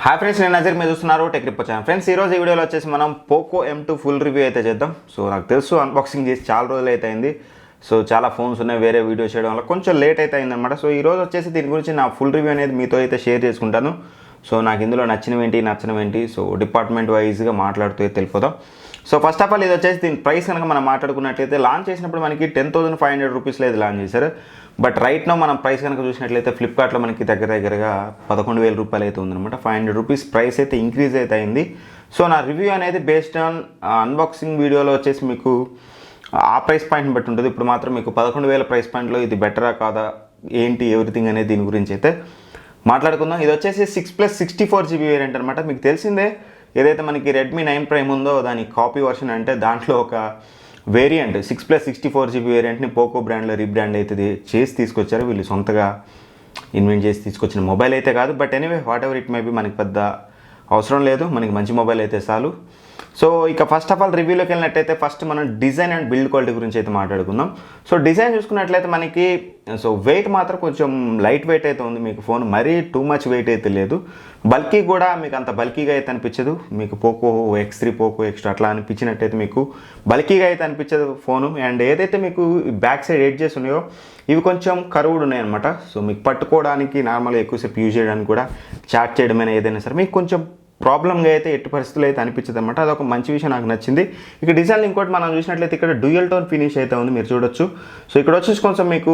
Hi friends, నేను నజర్ మీరు చూస్తున్నారు టెక్ రిపోర్ట్ ఛానల్. ఫ్రెండ్స్, ఈ రోజు ఈ వీడియోలో వచ్చేసి మనం పోకో M2 ఫుల్ రివ్యూ అయితే చేద్దాం. సో నాకు తెలుసు అన్బాక్సింగ్ చేసి చాలా రోజులు అయితే అయింది. సో చాలా ఫోన్స్ ఉన్నాయి, వేరే వీడియో చేయడం వల్ల కొంచెం లేట్ అయితే అయిందనమాట. సో ఈ రోజు వచ్చేసి దీని గురించి నా ఫుల్ రివ్యూ అనేది మీతో అయితే షేర్ చేసుకుంటాను. సో నాకు ఇందులో నచ్చినవేంటి సో డిపార్ట్మెంట్ వైజ్గా మాట్లాడుతూ అయితే వెళ్ళిపోదాం. సో ఫస్ట్ ఆఫ్ ఆల్ ఇది వచ్చేసి దీని ప్రైస్ కనుక మనం మాట్లాడుకున్నట్లయితే లాంచ్ చేసినప్పుడు మనకి 10,500 రూపీస్లో ఇది లాంచ్ చేశారు. బట్ రైట్ నో మనం ప్రైస్ కనుక చూసినట్లయితే ఫ్లిప్కార్ట్లో మనకి దగ్గరగా 11,000 రూపాయలు అయితే ఉందన్నమాట. 500 రూపీస్ ప్రైస్ అయితే ఇంక్రీజ్ అయితే అయింది. సో నా రివ్యూ అనేది బేస్డ్ ఆన్ అన్బాక్సింగ్ వీడియోలో వచ్చేసి మీకు ఆ ప్రైస్ పాయింట్ని బట్టి ఉంటుంది. ఇప్పుడు మాత్రం మీకు 11,000 ప్రైస్ పాయింట్లో ఇది బెటరా కాదా ఏంటి ఎవ్రీథింగ్ అనేది దీని గురించి అయితే మాట్లాడుకుందాం. ఇది వచ్చేసి 6+64GB వేరియంట్ అనమాట. మీకు తెలిసిందే ఏదైతే మనకి రెడ్మీ 9 ప్రైమ్ ఉందో దాని కాపీ వర్షన్, అంటే దాంట్లో ఒక వేరియంట్ 6+64GB వేరియంట్ని పోకో బ్రాండ్లో రీబ్రాండ్ అయితే చేసి తీసుకొచ్చారు. వీళ్ళు సొంతగా ఇన్వెంట్ చేసి తీసుకొచ్చిన మొబైల్ అయితే కాదు. But anyway what ever it may be, మనకి పెద్ద అవసరం లేదు, మనకి మంచి మొబైల్ అయితే చాలు. సో ఇక ఫస్ట్ ఆఫ్ ఆల్ రివ్యూలోకి వెళ్ళినట్టయితే ఫస్ట్ మనం డిజైన్ అండ్ బిల్డ్ క్వాలిటీ గురించి అయితే మాట్లాడుకుందాం. సో డిజైన్ చూసుకున్నట్లయితే మనకి సో వెయిట్ మాత్రం కొంచెం లైట్ వెయిట్ అయితే ఉంది. మీకు ఫోన్ మరీ టూ మచ్ వెయిట్ అయితే లేదు. బల్కీ కూడా మీకు అంత బల్కీగా అయితే అనిపించదు. మీకు పోకో X3, పోకో X2 అట్లా అనిపించినట్టయితే మీకు బల్కీగా అయితే అనిపించదు ఫోను. అండ్ ఏదైతే మీకు బ్యాక్ సైడ్ ఎడ్జెస్ ఉన్నాయో ఇవి కొంచెం కరువుడు ఉన్నాయి అనమాట. సో మీకు పట్టుకోవడానికి నార్మల్గా ఎక్కువసేపు యూజ్ చేయడానికి కూడా చాట్ చేయడమైనా ఏదైనా సరే మీకు కొంచెం ప్రాబ్లంగా అయితే ఎట్టి పరిస్థితులు అయితే అనిపించదు అనమాట. అదొక మంచి విషయం నాకు నచ్చింది. ఇక డిజైన్ ఇంకోటి మనం చూసినట్లయితే ఇక్కడ డ్యూయల్ టోన్ ఫినిష్ అయితే ఉంది, మీరు చూడొచ్చు. సో ఇక్కడ వచ్చేసి కొంచెం మీకు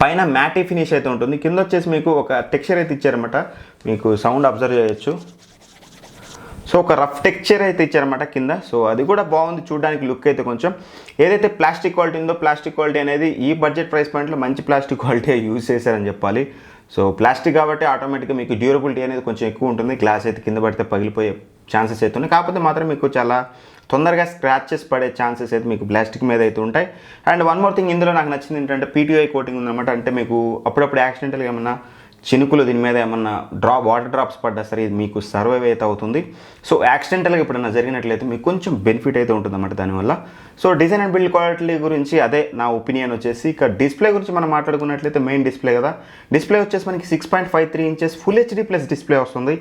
పైన మ్యాటీ ఫినిష్ అయితే ఉంటుంది, కింద వచ్చేసి మీకు ఒక టెక్స్చర్ అయితే ఇచ్చారన్నమాట. మీకు సౌండ్ అబ్జర్వ్ చేయొచ్చు. సో ఒక రఫ్ టెక్స్చర్ అయితే ఇచ్చారన్నమాట కింద. సో అది కూడా బాగుంది చూడడానికి, లుక్ అయితే కొంచెం. ఏదైతే ప్లాస్టిక్ క్వాలిటీ ఉందో ప్లాస్టిక్ క్వాలిటీ అనేది ఈ బడ్జెట్ ప్రైస్ పాయింట్లో మంచి ప్లాస్టిక్ క్వాలిటీ యూజ్ చేశారని చెప్పాలి. సో ప్లాస్టిక్ కాబట్టి ఆటోమేటిక్గా మీకు డ్యూరబిలిటీ అనేది కొంచెం ఎక్కువ ఉంటుంది. గ్లాస్ అయితే కింద పడితే పగిలిపోయే ఛాన్సెస్ అయితే ఉన్నాయి. కాకపోతే మాత్రం మీకు చాలా తొందరగా స్క్రాచెస్ పడే ఛాన్సెస్ అయితే మీకు ప్లాస్టిక్ మీద అయితే ఉంటాయి. అండ్ వన్ మోర్ థింగ్ ఇందులో నాకు నచ్చింది ఏంటంటే PTI కోటింగ్ ఉందన్నమాట. అంటే మీకు అప్పుడప్పుడు యాక్సిడెంటల్గా ఏమన్నా చినుకులు దీని మీద ఏమన్నా వాటర్ డ్రాప్స్ పడ్డా సరే ఇది మీకు సర్వైవ్ అయితే అవుతుంది. సో యాక్సిడెంటల్గా ఎప్పుడైనా జరిగినట్లయితే మీకు కొంచెం బెనిఫిట్ అయితే ఉంటుంది అన్నమాట దానివల్ల. So design and build quality గురించి అదే నా ఒపీనియన్ వచ్చేసి. ఇక డిస్ప్లే గురించి మనం మాట్లాడుకున్నట్లయితే మెయిన్ డిస్ప్లే కదా, డిస్ప్లే వచ్చేసి మనకి 6.53 ఇంచెస్ ఫుల్ HD+ డిస్ప్లే వస్తుంది.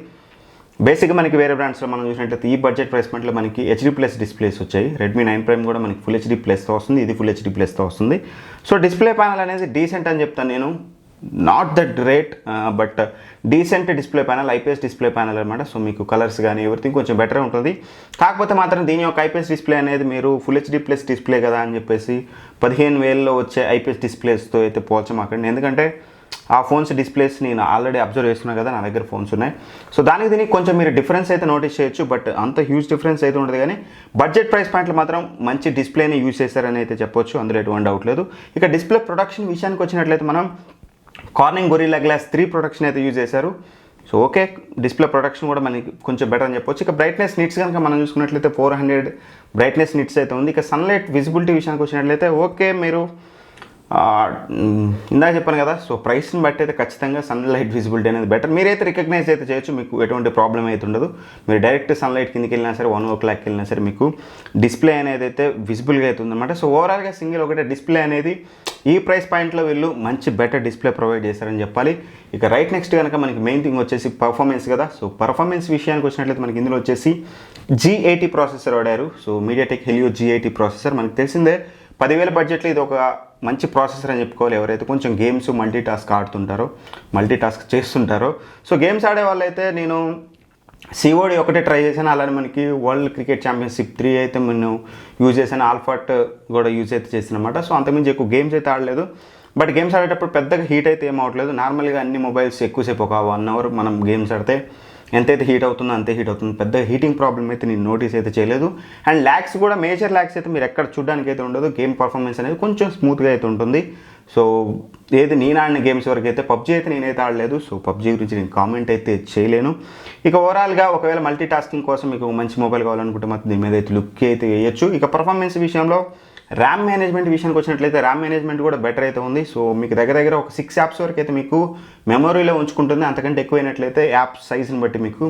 బేసిక్గా మనకి వేరే బ్రాండ్స్లో మనం చూసినట్లయితే ఈ బడ్జెట్ ప్రైస్ పాయింట్లో మనకి HD+ డిస్ప్లేస్ వచ్చాయి. రెడ్మీ 9 ప్రైమ్ కూడా మనకి ఫుల్ HD+తో వస్తుంది, ఇది ఫుల్ HD+తో వస్తుంది. సో డిస్ప్లే ప్యానల్ అనేది డీసెంట్ అని చెప్తాను నేను, not that great but decent display panel, IPS display panel అనమాట. సో మీకు కలర్స్ కానీ ఎవ్రీథింగ్ కొంచెం బెటర్ ఉంటుంది. కాకపోతే మాత్రం దీని యొక్క IPS డిస్ప్లే అనేది మీరు ఫుల్ HD+ డిస్ప్లే కదా అని చెప్పేసి 15,000లో వచ్చే IPS డిస్ప్లేస్తో అయితే పోల్చమాకండి. ఎందుకంటే ఆ ఫోన్స్ డిస్ప్లేస్ నేను ఆల్రెడీ అబ్జర్వ్ చేస్తున్నాను కదా, నా దగ్గర ఫోన్స్ ఉన్నాయి. సో దానికి దీనికి కొంచెం మీరు డిఫరెన్స్ అయితే నోటీస్ చేయొచ్చు, బట్ అంత హ్యూజ్ డిఫరెన్స్ అయితే ఉండదు. కానీ బడ్జెట్ ప్రైస్ పాయింట్లు మాత్రం మంచి డిస్ప్లేని యూజ్ చేశారని అయితే చెప్పొచ్చు, అందులో ఎటువంటి డౌట్ లేదు. ఇక డిస్ప్లే ప్రొడక్షన్ విషయానికి వచ్చినట్లయితే మనం కార్నింగ్ గొరిల్లా గ్లాస్ 3 ప్రొడక్షన్ అయితే యూజ్ చేశారు. సో ఓకే, డిస్ప్లే ప్రొడక్షన్ కూడా మనకి కొంచెం బెటర్ అని చెప్పొచ్చు. ఇక బ్రైట్నెస్ నిట్స్ కనుక మనం చూసుకున్నట్లయితే 400 బ్రైట్నెస్ నిట్స్ అయితే ఉంది. ఇక సన్లైట్ విజిబిలిటీ విషయానికి వచ్చినట్లయితే ఓకే, మీరు ఇందాక చెప్పాను కదా, సో ప్రైస్ని బట్టి అయితే ఖచ్చితంగా సన్లైట్ విజిబిలిటీ అనేది బెటర్. మీరైతే రికగ్నైజ్ అయితే చేయొచ్చు, మీకు ఎటువంటి ప్రాబ్లం అయితే ఉండదు. మీరు డైరెక్ట్ సన్లైట్ కిందకి వెళ్ళినా సరే 1 o'clock వెళ్ళినా సరే మీకు డిస్ప్లే అనేది అయితే విజిబుల్గా అయితే ఉందన్నమాట. సో ఓవరాల్గా సింగిల్ ఒకటే డిస్ప్లే అనేది ఈ ప్రైస్ పాయింట్లో వీళ్ళు మంచి బెటర్ డిస్ప్లే ప్రొవైడ్ చేశారని చెప్పాలి. ఇక రైట్ నెక్స్ట్ కనుక మనకి మెయిన్ థింగ్ వచ్చేసి పర్ఫార్మెన్స్ కదా. సో పర్ఫార్మెన్స్ విషయానికి వచ్చినట్లయితే మనకి ఇందులో వచ్చేసి G80 ప్రాసెసర్ వాడారు. So MediaTek Helio G80 processor. మనకి తెలిసిందే 10,000 బడ్జెట్లో ఇది ఒక మంచి ప్రాసెసర్ అని చెప్పుకోవాలి. ఎవరైతే కొంచెం గేమ్స్ మల్టీటాస్క్ ఆడుతుంటారో, మల్టీటాస్క్ చేస్తుంటారో, సో గేమ్స్ ఆడే వాళ్ళైతే నేను COD ఒకటే ట్రై చేశాను. అలానే మనకి వరల్డ్ క్రికెట్ ఛాంపియన్షిప్ 3 అయితే నేను యూజ్ చేశాను, ఆల్ఫాట్ కూడా యూజ్ అయితే చేశాను అనమాట. సో అంతకుమించి ఎక్కువ గేమ్స్ అయితే ఆడలేదు. బట్ గేమ్స్ ఆడేటప్పుడు పెద్దగా హీట్ అయితే ఏం అవ్వట్లేదు. నార్మల్గా అన్ని మొబైల్స్ ఎక్కువసేపు ఒక 1 hour మనం గేమ్స్ ఆడితే ఎంతైతే హీట్ అవుతుందో అంతే హీట్ అవుతుంది. పెద్ద హీటింగ్ ప్రాబ్లం అయితే నేను నోటీస్ అయితే చేయలేదు. అండ్ ల్యాగ్స్ కూడా మేజర్ ల్యాగ్స్ అయితే మీరు ఎక్కడ చూడడానికి అయితే ఉండదు. గేమ్ పర్ఫార్మెన్స్ అనేది కొంచెం స్మూత్గా అయితే ఉంటుంది. సో ఏది నేను ఆడిన గేమ్స్ వరకు అయితే PUBG అయితే నేనైతే ఆడలేదు. సో PUBG గురించి నేను కామెంట్ అయితే చేయలేను. ఇక ఓవరాల్గా ఒకవేళ మల్టీ టాస్కింగ్ కోసం మీకు మంచి మొబైల్ కావాలనుకుంటే మాత్రం దీని మీద అయితే లుక్ అయితే వేయచ్చు. ఇక పర్ఫార్మెన్స్ విషయంలో ర్యామ్ మేనేజ్మెంట్ విషయానికి వచ్చినట్లయితే ర్యామ్ మేనేజ్మెంట్ కూడా బెటర్ అయితే ఉంది. సో మీకు దగ్గర ఒక 6 యాప్స్ వరకు అయితే మీకు మెమొరీలో ఉంచుకుంటుంది. అంతకంటే ఎక్కువైనట్లయితే యాప్ సైజ్ని బట్టి మీకు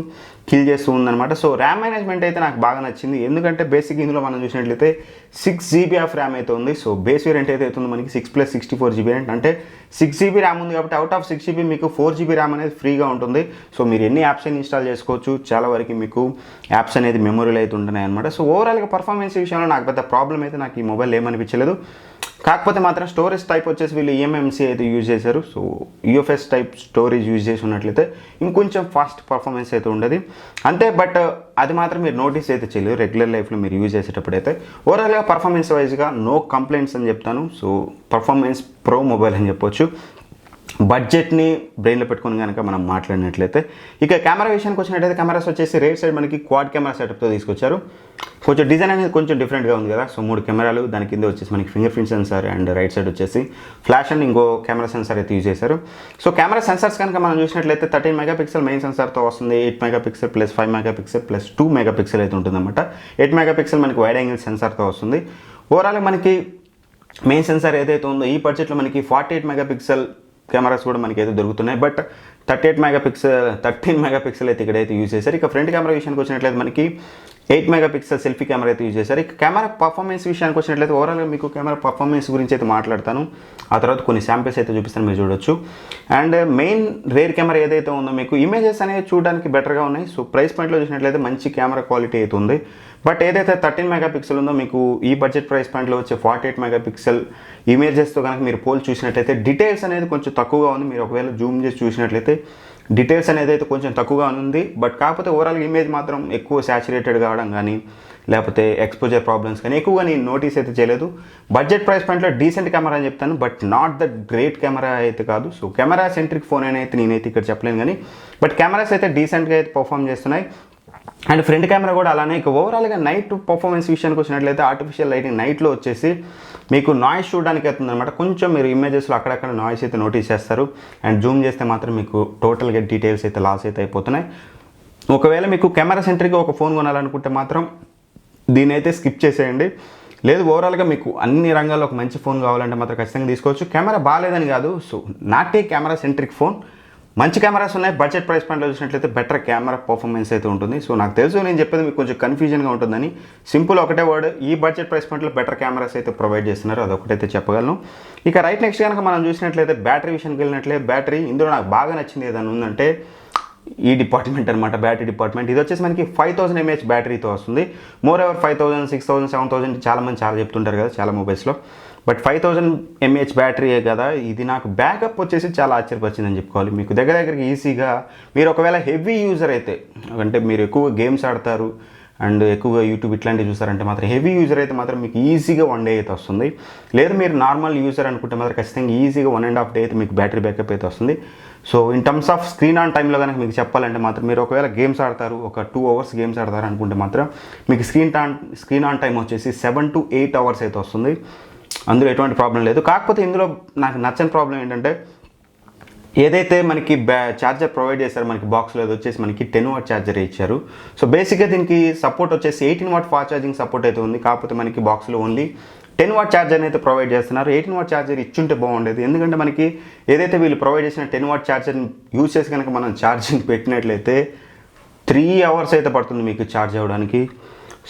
కిల్ చేస్తూ ఉందన్నమాట. సో ర్యామ్ మేనేజ్మెంట్ అయితే నాకు బాగా నచ్చింది. ఎందుకంటే బేసిక్ ఇందులో మనం చూసినట్లయితే 6 GB ఆఫ్ ర్యామ్ అయితే ఉంది. సో బేస్ వేరియంట్ అయితే అవుతుంది మనకి 6+64 GB అంటే 6 GB ర్యామ్ ఉంది కాబట్టి అవుట్ ఆఫ్ 6 GB మీకు 4 GB ర్యామ్ అనేది ఫ్రీగా ఉంటుంది. సో మీరు ఎన్ని యాప్స్ అయినా ఇన్స్టాల్ చేసుకోవచ్చు. చాలా వరకు మీకు యాప్స్ అనేది మెమొరీలో అయితే ఉంటున్నాయి అనమాట. సో ఓవరాల్గా పర్ఫార్మెన్స్ విషయంలో నాకు పెద్ద ప్రాబ్లం అయితే నాకు ఈ మొబైల్ ఏమనిపించలేదు. కాకపోతే మాత్రం స్టోరేజ్ టైప్ వచ్చేసి వీళ్ళు ఈఎంఎంసీ అయితే యూజ్ చేశారు. So UFS type storage use చేసి ఉన్నట్లయితే ఇంకొంచెం ఫాస్ట్ పర్ఫార్మెన్స్ అయితే ఉండదు అంతే. బట్ అది మాత్రం మీరు నోటీస్ అయితే చేయలేదు రెగ్యులర్ లైఫ్లో మీరు యూజ్ చేసేటప్పుడు అయితే. ఓవరాల్గా పర్ఫార్మెన్స్ వైజ్గా నో కంప్లైంట్స్ అని చెప్తాను. సో పర్ఫార్మెన్స్ ప్రో మొబైల్ అని చెప్పొచ్చు బడ్జెట్ని బ్రెయిన్లో పెట్టుకుని కనుక మనం మాట్లాడినట్లయితే. ఇక కెమెరా విషయానికి వచ్చినట్లయితే కెమెరాస్ వచ్చేసి రైట్ సైడ్ మనకి క్వాడ్ కెమెరా సెటప్తో తీసుకొచ్చారు. కొంచెం డిజైన్ అనేది కొంచెం డిఫరెంట్గా ఉంది కదా. సో 3 కెమెరాలు దాని కింద వచ్చేసి మనకి finger print censor and right side వచ్చేసి ఫ్లాష్ అండ్ ఇంకో కెమెరా సెన్సార్ అయితే యూజ్ చేశారు. సో కెమెరా సెన్సార్స్ కనుక మనం చూసినట్లయితే 13 మెగాపిక్సెల్ మెయిన్ సెన్సార్తో వస్తుంది. 8 megapixel plus 5 megapixel plus 2 megapixel అయితే ఉంటుందన్నమాట. 8 మెగాపిక్సెల్ మనకి వైడ్ యాంగిల్ సెన్సార్తో వస్తుంది. ఓవరాల్గా మనకి మెయిన్ సెన్సార్ ఏదైతే ఉందో ఈ బడ్జెట్లో మనకి 48 మెగాపిక్సెల్ కెమెరాస్ కూడా మనకి అయితే దొరుకుతున్నాయి. బట్ 13 మెగాపిక్సెల్ అయితే ఇక్కడైతే యూజ్ చేశారు. ఇక ఫ్రంట్ కెమెరా విషయానికి వచ్చినట్లయితే మనకి 8 మెగాపిక్సెల్ సెల్ఫీ కెమెరా అయితే యూజ్ చేశారు. ఇక కెమెరా పర్ఫార్మెన్స్ విషయానికి వచ్చినట్లయితే ఓవరాల్గా మీకు కెమెరా పర్ఫార్మెన్స్ గురించి అయితే మాట్లాడతాను. ఆ తర్వాత కొన్ని శాంపిల్స్ అయితే చూపిస్తాను, మీరు చూడొచ్చు. అండ్ మెయిన్ రేర్ కెమెరా ఏదైతే ఉందో మీకు ఇమేజెస్ అనేవి చూడడానికి బెటర్గా ఉన్నాయి. సో ప్రైస్ పాయింట్లో చూసినట్లయితే మంచి కెమెరా క్వాలిటీ అయితే ఉంది. బట్ ఏదైతే 13 మెగాపిక్సెల్ ఉందో మీకు ఈ బడ్జెట్ ప్రైస్ పాయింట్లో వచ్చే 48 మెగాపిక్సెల్ ఇమేజెస్తో కనుక మీరు పోల్ చూసినట్లయితే డీటెయిల్స్ అనేది కొంచెం తక్కువగా ఉంది. మీరు ఒకవేళ జూమ్ చేసి చూసినట్లయితే డీటెయిల్స్ అనేది అయితే కొంచెం తక్కువగా ఉంది. బట్ కాకపోతే ఓవరాల్గా ఇమేజ్ మాత్రం ఎక్కువ శాచురేటెడ్ కావడం కానీ లేకపోతే ఎక్స్పోజర్ ప్రాబ్లమ్స్ కానీ ఎక్కువగా నేను నోటీస్ అయితే చేయలేదు. బడ్జెట్ ప్రైస్ పాయింట్లో డీసెంట్ కెమెరా అని చెప్తాను, but not the great camera అయితే కాదు. సో కెమెరా సెంట్రిక్ ఫోన్ అయితే నేనైతే ఇక్కడ చెప్పలేను కానీ బట్ కెమెరాస్ అయితే డీసెంట్గా అయితే పర్ఫామ్ చేస్తున్నాయి. అండ్ ఫ్రంట్ కెమెరా కూడా అలానే. ఇక ఓవరాల్గా నైట్ పర్ఫార్మెన్స్ విషయానికి వచ్చినట్లయితే ఆర్టిఫిషియల్ లైటింగ్ నైట్లో వచ్చేసి మీకు నాయిస్ చూడడానికి అవుతుంది అనమాట. కొంచెం మీరు ఇమేజెస్లో అక్కడక్కడ నాయిస్ అయితే నోటీస్ చేస్తారు. అండ్ జూమ్ చేస్తే మాత్రం మీకు టోటల్గా డీటెయిల్స్ అయితే లాస్ అయితే అయిపోతున్నాయి. ఒకవేళ మీకు కెమెరా సెంట్రిక్గా ఒక ఫోన్ కొనాలనుకుంటే మాత్రం దీని అయితే స్కిప్ చేసేయండి. లేదు ఓవరాల్గా మీకు అన్ని రంగాల్లో ఒక మంచి ఫోన్ కావాలంటే మాత్రం ఖచ్చితంగా తీసుకోవచ్చు. కెమెరా బాగాలేదని కాదు. So not a camera centric phone, మంచి కెమెరాస్ ఉన్నాయి. బడ్జెట్ ప్రైస్ పాయింట్లో చూసినట్లయితే బెటర్ కెమెరా పర్ఫార్మెన్స్ అయితే ఉంటుంది. సో నాకు తెలుసు నేను చెప్పేది మీకు కొంచెం కన్ఫ్యూజన్గా ఉంటుందని. సింపుల్ ఒకటే వర్డ్, ఈ బడ్జెట్ ప్రైస్ పాయింట్లో బెటర్ కెమెరాస్ అయితే ప్రొవైడ్ చేస్తున్నారు, అదొకటైతే చెప్పగలను. ఇక రైట్ నెక్స్ట్ కనుక మనం చూసినట్లయితే బ్యాటరీ విషయానికి వెళ్ళినట్లయితే బ్యాటరీ ఇందులో నాకు బాగా నచ్చింది ఏదైనా ఉందంటే ఈ డిపార్ట్మెంట్ అనమాట, బ్యాటరీ డిపార్ట్మెంట్. ఇది వచ్చేసి మనకి 5000 mAh బ్యాటరీతో వస్తుంది. మోర్ ఎవర్ 5000, 6000, 7000 చాలామంది చాలా చెప్తుంటారు కదా చాలా మొబైల్స్లో. బట్ 5000 mAh బ్యాటరీయే కదా. ఇది నాకు బ్యాకప్ వచ్చేసి చాలా ఆశ్చర్యపరిచిందని చెప్పుకోవాలి. మీకు దగ్గరికి ఈజీగా మీరు ఒకవేళ హెవీ యూజర్ అయితే, అంటే మీరు ఎక్కువ గేమ్స్ ఆడతారు అండ్ ఎక్కువగా యూట్యూబ్ ఇట్లాంటివి చూస్తారంటే మాత్రం హెవీ యూజర్ అయితే మాత్రం మీకు ఈజీగా 1 డే అయితే వస్తుంది. లేదు మీరు నార్మల్ యూజర్ అనుకుంటే మాత్రం ఖచ్చితంగా ఈజీగా 1.5 డే అయితే మీకు బ్యాటరీ బ్యాకప్ అయితే వస్తుంది. So in terms off screen on టైంలో కనుక మీకు చెప్పాలంటే మాత్రం మీరు ఒకవేళ గేమ్స్ ఆడతారు, ఒక 2 hours గేమ్స్ ఆడతారు అనుకుంటే మాత్రం మీకు స్క్రీన్ ఆన్ టైం వచ్చేసి 7 to 8 hours అయితే వస్తుంది. అందులో ఎటువంటి ప్రాబ్లం లేదు. కాకపోతే ఇందులో నాకు నచ్చని ప్రాబ్లం ఏంటంటే ఏదైతే మనకి ఛార్జర్ ప్రొవైడ్ చేశారో మనకి బాక్స్లో అది వచ్చేసి మనకి 10 watt ఛార్జర్ ఇచ్చారు. సో బేసిక్గా దీనికి సపోర్ట్ వచ్చేసి 18 watt ఫాస్ట్ ఛార్జింగ్ సపోర్ట్ అయితే ఉంది. కాకపోతే మనకి బాక్స్లో ఓన్లీ 10 watt ఛార్జర్ని అయితే ప్రొవైడ్ చేస్తున్నారు. 18 watt ఛార్జర్ ఇచ్చుంటే బాగుండేది. ఎందుకంటే మనకి ఏదైతే వీళ్ళు ప్రొవైడ్ చేసిన 10 watt ఛార్జర్ని యూజ్ చేసి కనుక మనం ఛార్జింగ్ పెట్టినట్లయితే 3 hours అయితే పడుతుంది మీకు ఛార్జ్ అవ్వడానికి.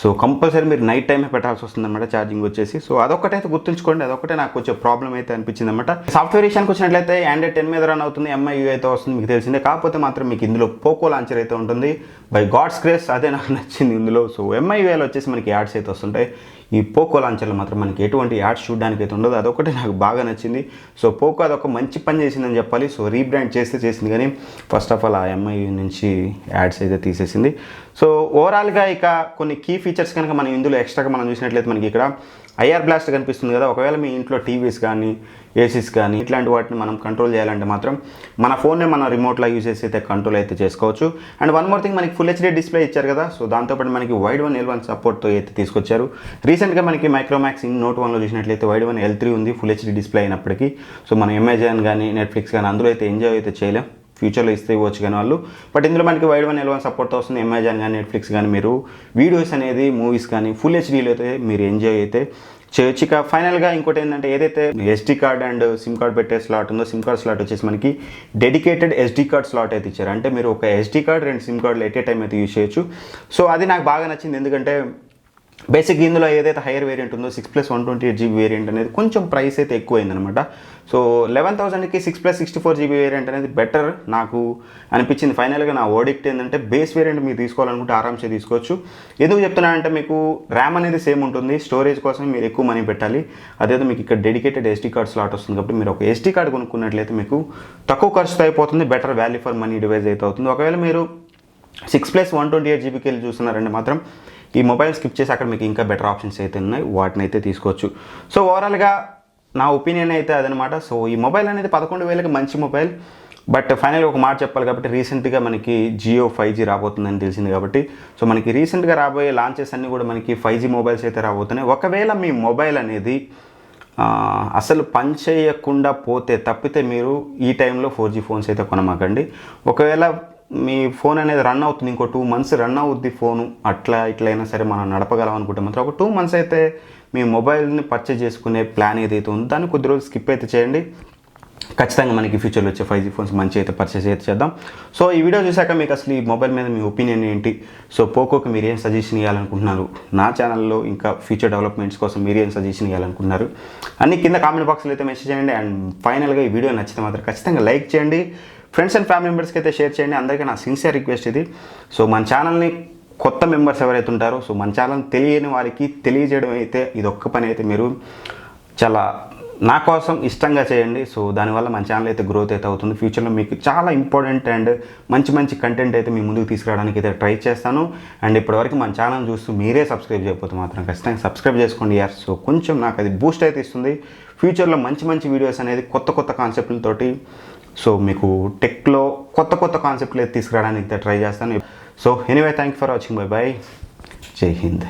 సో కంపల్సరీ మీరు నైట్ టైమే పెట్టాల్సి వస్తుంది అనమాట ఛార్జింగ్ వచ్చేసి. సో అదొక్కటైతే గుర్తుంచుకోండి, అదొక్కటే నాకు కొంచెం ప్రాబ్లం అయితే అనిపించింది అనమాట. సాఫ్ట్వేర్ విషయానికి వచ్చినట్లయితే Android 10 మీద రన్ అవుతుంది, MIU అయితే వస్తుంది మీకు తెలిసిందే. కాకపోతే మాత్రం మీకు ఇందులో పోకో లాంచర్ అయితే ఉంటుంది. బై గాడ్స్ గ్రేస్ అదే నాకు నచ్చింది ఇందులో. సో MIUలో వచ్చేసి మనకి యాడ్స్ అయితే వస్తుంటాయి. ఈ పోకో లాంచర్లో మాత్రం మనకి ఎటువంటి యాడ్స్ చూడడానికి అయితే ఉండదు, అదొకటి నాకు బాగా నచ్చింది. సో పోకో అదొక మంచి పని చేసిందని చెప్పాలి. సో రీబ్రాండ్ చేసింది కానీ ఫస్ట్ ఆఫ్ ఆల్ ఆ MIU నుంచి యాడ్స్ అయితే తీసేసింది. సో ఓవరాల్గా ఇక కొన్ని కీ ఫీచర్స్ కనుక మనం ఇందులో ఎక్స్ట్రాగా మనం చూసినట్లయితే మనకి ఇక్కడ IR బ్లాస్ట్ కనిపిస్తుంది కదా. ఒకవేళ మీ ఇంట్లో టీవీస్ కానీ ఏసీస్ కానీ ఇట్లాంటి వాటిని మనం కంట్రోల్ చేయాలంటే మాత్రం మన ఫోన్నే మన రిమోట్లో యూజ్ చేసి అయితే కంట్రోల్ అయితే చేసుకోవచ్చు. అండ్ వన్ మోర్ థింగ్, మనకి ఫుల్ HD డిస్ప్లే ఇచ్చారు కదా. సో దాంతోపాటు మనకి వైడ్ 1 L1 సపోర్ట్తో అయితే తీసుకొచ్చారు. రీసెంట్గా మనకి మైక్రోమాక్స్ ఇన్ Note 1లో చూసినట్లయితే వైడ్ 1 L3 ఉంది ఫుల్ HD డిస్ప్లే అయినప్పటికీ. సో మనం అమెజాన్ కానీ నెట్ఫ్లిక్స్ కానీ అందులో అయితే ఎంజాయ్ అయితే చేయలేం, ఫ్యూచర్లో ఇస్తే ఇవ్వచ్చు కానీ వాళ్ళు. బట్ ఇందులో మనకి వైడ్ 1 L1 సపోర్ట్తో వస్తుంది. అమెజాన్ కానీ నెట్ఫ్లిక్స్ కానీ మీరు వీడియోస్ అనేది మూవీస్ కానీ ఫుల్ HDలో అయితే మీరు ఎంజాయ్ అయితే చేయొచ్చు. ఇక ఫైనల్గా ఇంకోటి ఏంటంటే ఏదైతే SD card and SIM card పెట్టే స్లాట్ ఉందో, సిమ్ కార్డ్ స్లాట్ వచ్చేసి మనకి డెడికేటెడ్ ఎస్డి కార్డ్ స్లాట్ అయితే ఇచ్చారు. అంటే మీరు ఒక ఎస్డి కార్డ్ 2 సిమ్ కార్డులు ఎట్ ఏ టైం అయితే యూజ్ చేయొచ్చు. సో అది నాకు బాగా నచ్చింది. ఎందుకంటే బేసిక్ ఇందులో ఏదైతే హైయర్ వేరియంట్ ఉందో 6+128GB వేరియంట్ అనేది కొంచెం ప్రైస్ అయితే ఎక్కువైందనమాట. సో 11,000కి 6+64GB వేరియంట్ అనేది బెటర్ నాకు అనిపించింది. ఫైనల్గా నా వర్డిక్ట్ ఏంటంటే బేస్ వేరియంట్ మీరు తీసుకోవాలనుకుంటే ఆరామ్సే తీసుకోవచ్చు. ఎందుకు చెప్తున్నానంటే మీకు ర్యామ్ అనేది సేమ్ ఉంటుంది, స్టోరేజ్ కోసం మీరు ఎక్కువ మనీ పెట్టాలి. అదేదో మీకు ఇక్కడ డెడికేటెడ్ ఎస్డి కార్డ్ స్లాట్ వస్తుంది కాబట్టి మీరు ఒక ఎస్డి కార్డ్ కొనుక్కున్నట్లయితే మీకు తక్కువ ఖర్చుతో అయిపోతుంది, better value for money device అయితే అవుతుంది. ఒకవేళ మీరు 6+128GBకి వెళ్ళి చూస్తున్నారంటే మాత్రం ఈ మొబైల్ స్కిప్ చేసి అక్కడ మీకు ఇంకా బెటర్ ఆప్షన్స్ అయితే ఉన్నాయి, వాటిని అయితే తీసుకోవచ్చు. సో ఓవరాల్గా నా ఒపీనియన్ అయితే అదనమాట. సో ఈ మొబైల్ అనేది 11,000కి మంచి మొబైల్. బట్ ఫైనల్గా ఒక మాట చెప్పాలి కాబట్టి రీసెంట్గా మనకి జియో 5G రాబోతుందని తెలిసింది కాబట్టి సో మనకి రీసెంట్గా రాబోయే లాంచెస్ అన్నీ కూడా మనకి 5G మొబైల్స్ అయితే రాబోతున్నాయి. ఒకవేళ మీ మొబైల్ అనేది అసలు పని చేయకుండా పోతే తప్పితే మీరు ఈ టైంలో 4G ఫోన్స్ అయితే కొనమాకండి. ఒకవేళ మీ ఫోన్ అనేది రన్ అవుతుంది, ఇంకో 2 months రన్ అవుద్ది ఫోను, అట్లా ఇట్లయినా సరే మనం నడపగలం అనుకుంటే మాత్రం ఒక 2 months అయితే మీ మొబైల్ని పర్చేజ్ చేసుకునే ప్లాన్ ఏదైతే ఉందో దాన్ని కొద్ది రోజులు స్కిప్ అయితే చేయండి. ఖచ్చితంగా మనకి ఫ్యూచర్లో వచ్చే 5G ఫోన్స్ మంచి అయితే పర్చేజ్ అయితే చేద్దాం. సో ఈ వీడియో చూసాక మీకు అసలు ఈ మొబైల్ మీద మీ ఒపీనియన్ ఏంటి? సో పోకోకి మీరు ఏం సజెషన్ ఇవ్వాలనుకుంటున్నారు? నా ఛానల్లో ఇంకా ఫ్యూచర్ డెవలప్మెంట్స్ కోసం మీరు ఏం సజెషన్ ఇవ్వాలనుకుంటున్నారు అన్ని కింద కామెంట్ బాక్స్లో అయితే మెసేజ్ చేయండి. అండ్ ఫైనల్గా ఈ వీడియో నచ్చితే మాత్రం ఖచ్చితంగా లైక్ చేయండి, ఫ్రెండ్స్ అండ్ ఫ్యామిలీ మెంబర్స్కి అయితే షేర్ చేయండి. అందరికీ నా సిన్సియర్ రిక్వెస్ట్ ఇది. సో మన ఛానల్ని కొత్త మెంబర్స్ ఎవరైతే ఉంటారో సో మన ఛానల్ తెలియని వారికి తెలియజేయడం అయితే ఇది ఒక్క పని అయితే మీరు చాలా నా కోసం ఇష్టంగా చేయండి. సో దానివల్ల మన ఛానల్ అయితే గ్రోత్ అయితే అవుతుంది. ఫ్యూచర్లో మీకు చాలా ఇంపార్టెంట్ అండ్ మంచి మంచి కంటెంట్ అయితే మీ ముందుకు తీసుకురావడానికి అయితే ట్రై చేస్తాను. అండ్ ఇప్పటివరకు మన ఛానల్ చూస్తూ మీరే సబ్స్క్రైబ్ చేయకపోతే మాత్రం ఖచ్చితంగా సబ్స్క్రైబ్ చేసుకోండి యార్. సో కొంచెం నాకు అది బూస్ట్ అయితే ఇస్తుంది. ఫ్యూచర్లో మంచి మంచి వీడియోస్ అనేది కొత్త కొత్త కాన్సెప్ట్లతోటి సో మీకు టెక్లో కొత్త కొత్త కాన్సెప్ట్లు అయితే తీసుకురావడానికి ట్రై చేస్తాను. So anyway thank you for watching. By by, జై హింద్.